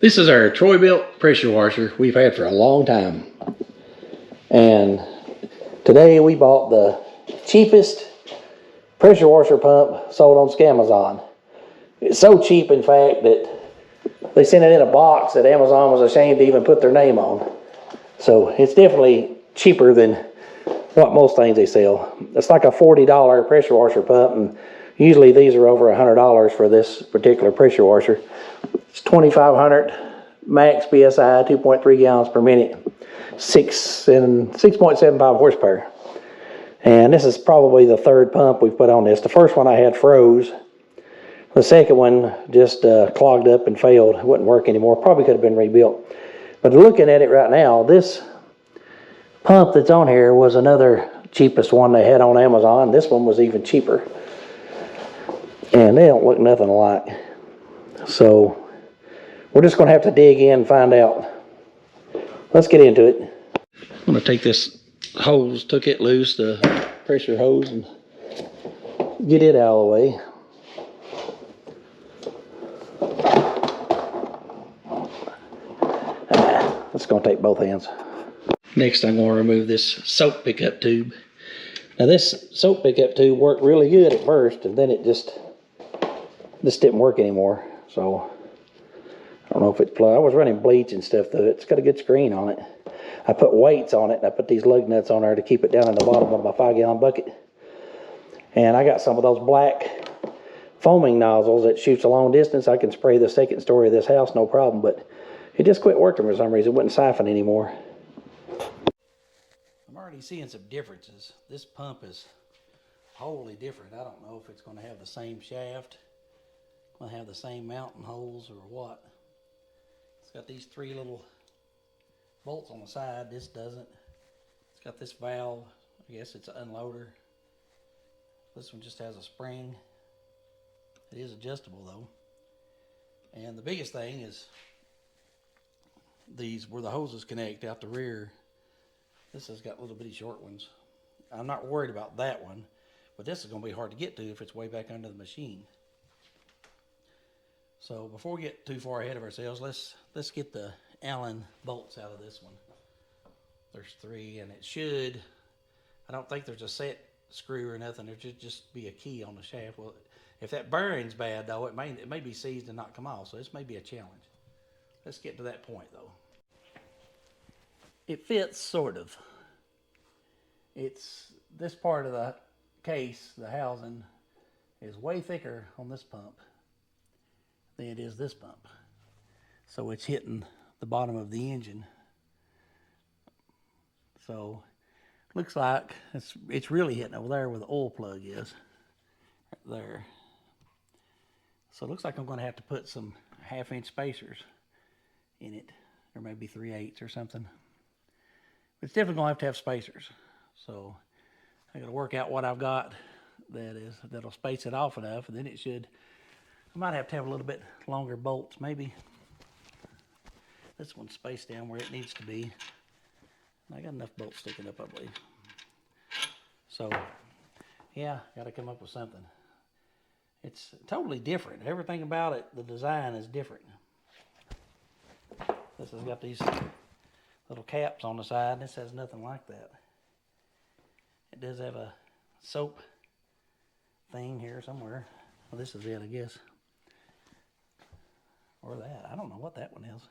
This is our Troy-Bilt pressure washer we've had for a long time. And today we bought the cheapest pressure washer pump sold on Scamazon. It's so cheap, in fact, that they sent it in a box that Amazon was ashamed to even put their name on. So it's definitely cheaper than what most things they sell. It's like a $40 pressure washer pump, and usually these are over $100 for this particular pressure washer. It's 2,500 max PSI, 2.3 gallons per minute, 6.75 horsepower. And this is probably the third pump we've put on this. The first one I had froze. The second one just clogged up and failed. It wouldn't work anymore. Probably could have been rebuilt. But looking at it right now, this pump that's on here was another cheapest one they had on Amazon. This one was even cheaper. And they don't look nothing alike. So we're just going to have to dig in and find out. Let's get into it. I'm going to take this hose, took it loose, the pressure hose, and get it out of the way. That's going to take both hands. Next, I'm going to remove this soap pickup tube. Now, this soap pickup tube worked really good at first, and then it just didn't work anymore. So I don't know if it's plugged. I was running bleach and stuff through it. It's got a good screen on it. I put weights on it, and I put these lug nuts on there to keep it down in the bottom of my 5-gallon bucket. And I got some of those black foaming nozzles that shoots a long distance. I can spray the second story of this house, no problem, but it just quit working for some reason. It wouldn't siphon anymore. I'm already seeing some differences. This pump is wholly different. I don't know if it's going to have the same shaft, going to have the same mounting holes, or what. It's got these 3 little bolts on the side. This doesn't. It's got this valve. I guess it's an unloader. This one just has a spring. It is adjustable though. And the biggest thing is these, where the hoses connect out the rear. This has got little bitty short ones. I'm not worried about that one, but this is going to be hard to get to if it's way back under the machine. So before we get too far ahead of ourselves, let's get the Allen bolts out of this one. There's 3, and it should, I don't think there's a set screw or nothing. There should just be a key on the shaft. Well, if that bearing's bad though, it may be seized and not come off. So this may be a challenge. Let's get to that point though. It fits sort of. It's this part of the case, the housing, is way thicker on this pump than it is this pump. So it's hitting the bottom of the engine. So looks like it's really hitting over there where the oil plug is, right there. So it looks like I'm going to have to put some 1/2-inch spacers in it, or maybe 3/8 or something. But it's definitely going to have spacers. So I got to work out what I've got that'll space it off enough, and then it should. I might have to have a little bit longer bolts, maybe. This one's spaced down where it needs to be. I got enough bolts sticking up, I believe. So, yeah, got to come up with something. It's totally different. Everything about it, the design is different. This has got these little caps on the side. This has nothing like that. It does have a soap thing here somewhere. Well, this is it, I guess. Or that. I don't know what that one is.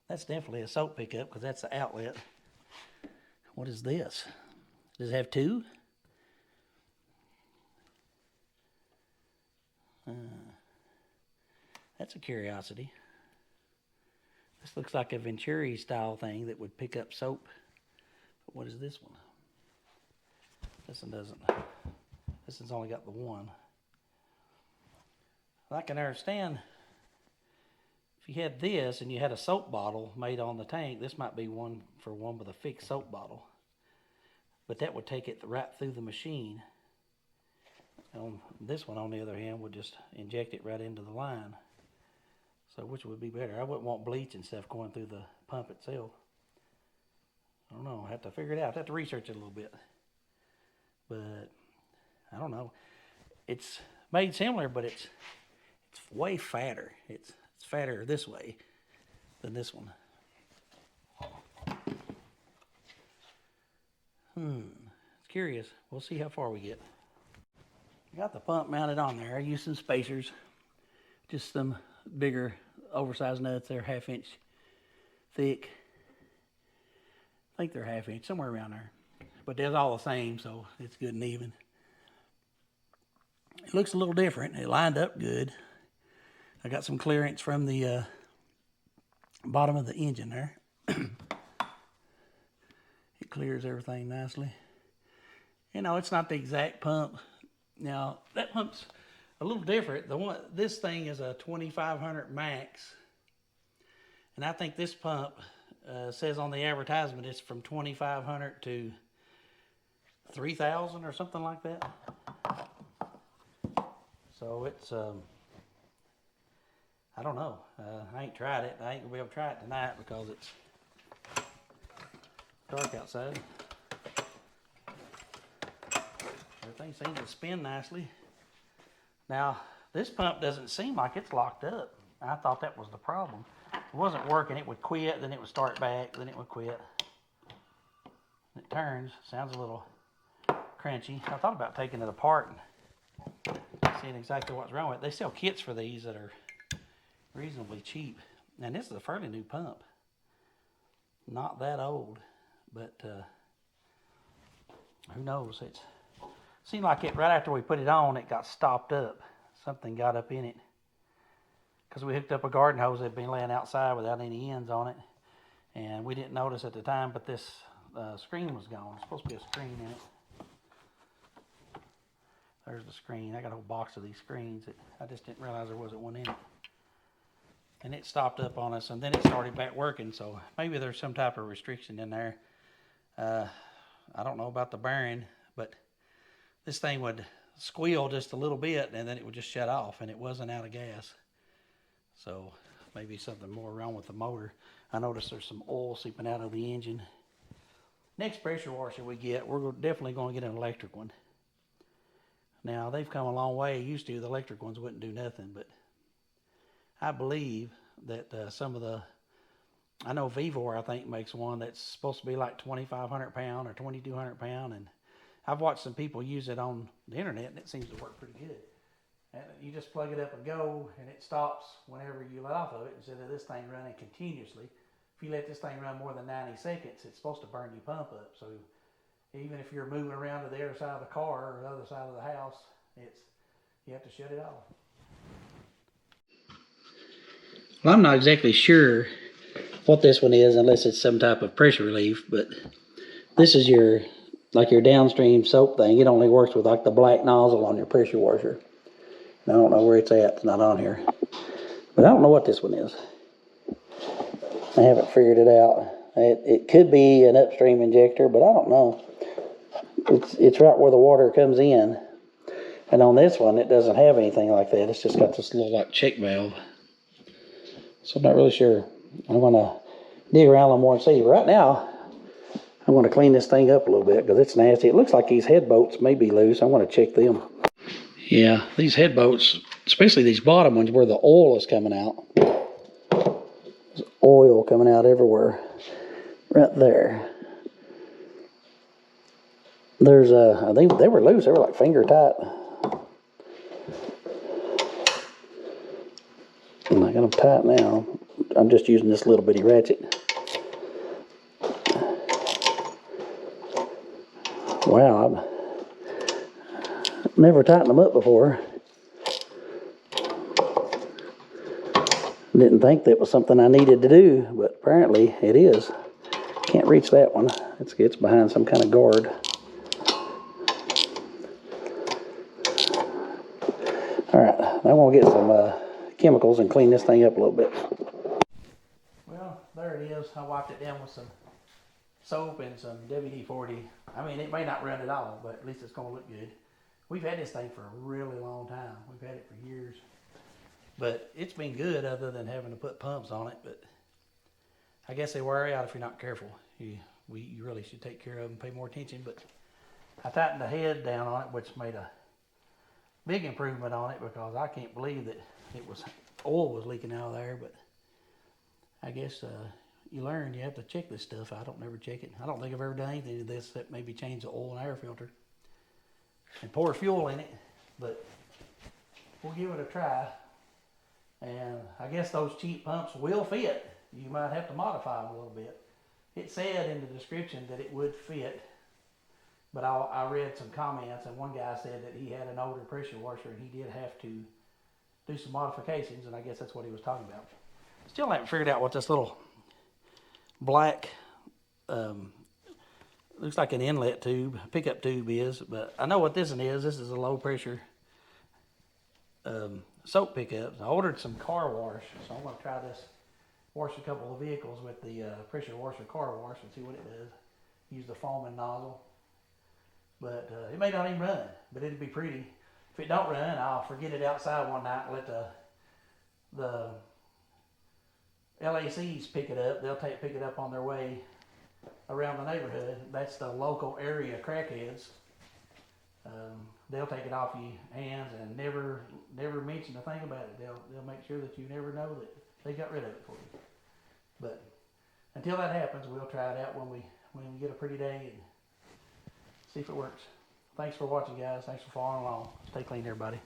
That's definitely a soap pickup because that's the outlet. What is this? Does it have 2? That's a curiosity. This looks like a Venturi style thing that would pick up soap. But what is this one? This one doesn't. This one's only got the 1. I can understand if you had this and you had a soap bottle made on the tank, this might be one with a fixed soap bottle. But that would take it right through the machine. This one, on the other hand, would just inject it right into the line. So which would be better? I wouldn't want bleach and stuff going through the pump itself. I don't know. I have to figure it out. I have to research it a little bit. But I don't know. It's made similar, but it's way fatter. It's fatter this way than this one. It's curious. We'll see how far we get. Got the pump mounted on there. I used some spacers, just some bigger oversized nuts. They're 1/2 inch thick. I think they're 1/2 inch, somewhere around there. But they're all the same, so it's good and even. It looks a little different. It lined up good. I got some clearance from the bottom of the engine there. It clears everything nicely. You know, it's not the exact pump. Now, that pump's a little different. This thing is a 2500 max. And I think this pump says on the advertisement it's from 2500 to 3000 or something like that. So it's, I don't know. I ain't tried it. I ain't gonna be able to try it tonight because it's dark outside. Everything seems to spin nicely. Now, this pump doesn't seem like it's locked up. I thought that was the problem. It wasn't working. It would quit, then it would start back, then it would quit. It turns. Sounds a little crunchy. I thought about taking it apart and seeing exactly what's wrong with it. They sell kits for these that are reasonably cheap. And this is a fairly new pump. Not that old, but who knows? It seemed like it right after we put it on, it got stopped up. Something got up in it. Because we hooked up a garden hose that had been laying outside without any ends on it. And we didn't notice at the time, but this screen was gone. There's supposed to be a screen in it. There's the screen. I got a whole box of these screens. I just didn't realize there wasn't one in it. And it stopped up on us, and then it started back working. So maybe there's some type of restriction in there. I don't know about the bearing, but this thing would squeal just a little bit, and then it would just shut off, and it wasn't out of gas. So maybe something more wrong with the motor. I noticed there's some oil seeping out of the engine. Next pressure washer we get, we're definitely going to get an electric one. Now, they've come a long way. Used to, the electric ones wouldn't do nothing, but I believe that some of the, I know Vevor, I think, makes one that's supposed to be like 2,500 pound or 2,200 pound, and I've watched some people use it on the internet, and it seems to work pretty good. And you just plug it up and go, and it stops whenever you let off of it, instead of this thing running continuously. If you let this thing run more than 90 seconds, it's supposed to burn your pump up. So even if you're moving around to the other side of the car or the other side of the house, you have to shut it off. Well, I'm not exactly sure what this one is unless it's some type of pressure relief, but this is your downstream soap thing. It only works with like the black nozzle on your pressure washer. I don't know where it's at. It's not on here. But I don't know what this one is. I haven't figured it out. It could be an upstream injector, but I don't know. It's right where the water comes in. And on this one, it doesn't have anything like that. It's just got this little like check valve. So I'm not really sure. I'm going to dig around a little more and see. But right now, I'm going to clean this thing up a little bit because it's nasty. It looks like these head bolts may be loose. I want to check them. Yeah, these head bolts, especially these bottom ones where the oil is coming out. There's oil coming out everywhere. Right there. There's I think they were loose. They were like finger tight. And I got them tight now. I'm just using this little bitty ratchet. Wow, I've never tightened them up before. Didn't think that was something I needed to do, but apparently it is. Can't reach that one. It's behind some kind of guard. Alright, now I'm going to get some chemicals and clean this thing up a little bit. Well, there it is. I wiped it down with some soap and some WD-40. I mean, it may not run at all, but at least it's going to look good. We've had this thing for a really long time. We've had it for years. But it's been good other than having to put pumps on it. But I guess they wear out if you're not careful. You really should take care of them, pay more attention. But I tightened the head down on it, which made a big improvement on it because I can't believe that it was oil was leaking out of there, but I guess you learn you have to check this stuff. I don't never check it. I don't think I've ever done anything to this except maybe change the oil and air filter and pour fuel in it, but we'll give it a try. And I guess those cheap pumps will fit. You might have to modify them a little bit. It said in the description that it would fit, but I read some comments, and one guy said that he had an older pressure washer and he did have to do some modifications, and I guess that's what he was talking about. Still haven't figured out what this little black looks like an inlet tube, pickup tube is, but I know what this one is. This is a low pressure soap pickup. I ordered some car wash, so I'm going to try this. Wash a couple of vehicles with the pressure washer car wash and see what it does. Use the foaming nozzle, but it may not even run, but it'd be pretty. If it don't run, I'll forget it outside one night and let the LACs pick it up. They'll pick it up on their way around the neighborhood. That's the local area crackheads. They'll take it off your hands and never mention a thing about it. They'll make sure that you never know that they got rid of it for you. But until that happens, we'll try it out when we get a pretty day and see if it works. Thanks for watching, guys. Thanks for following along. Stay clean, everybody.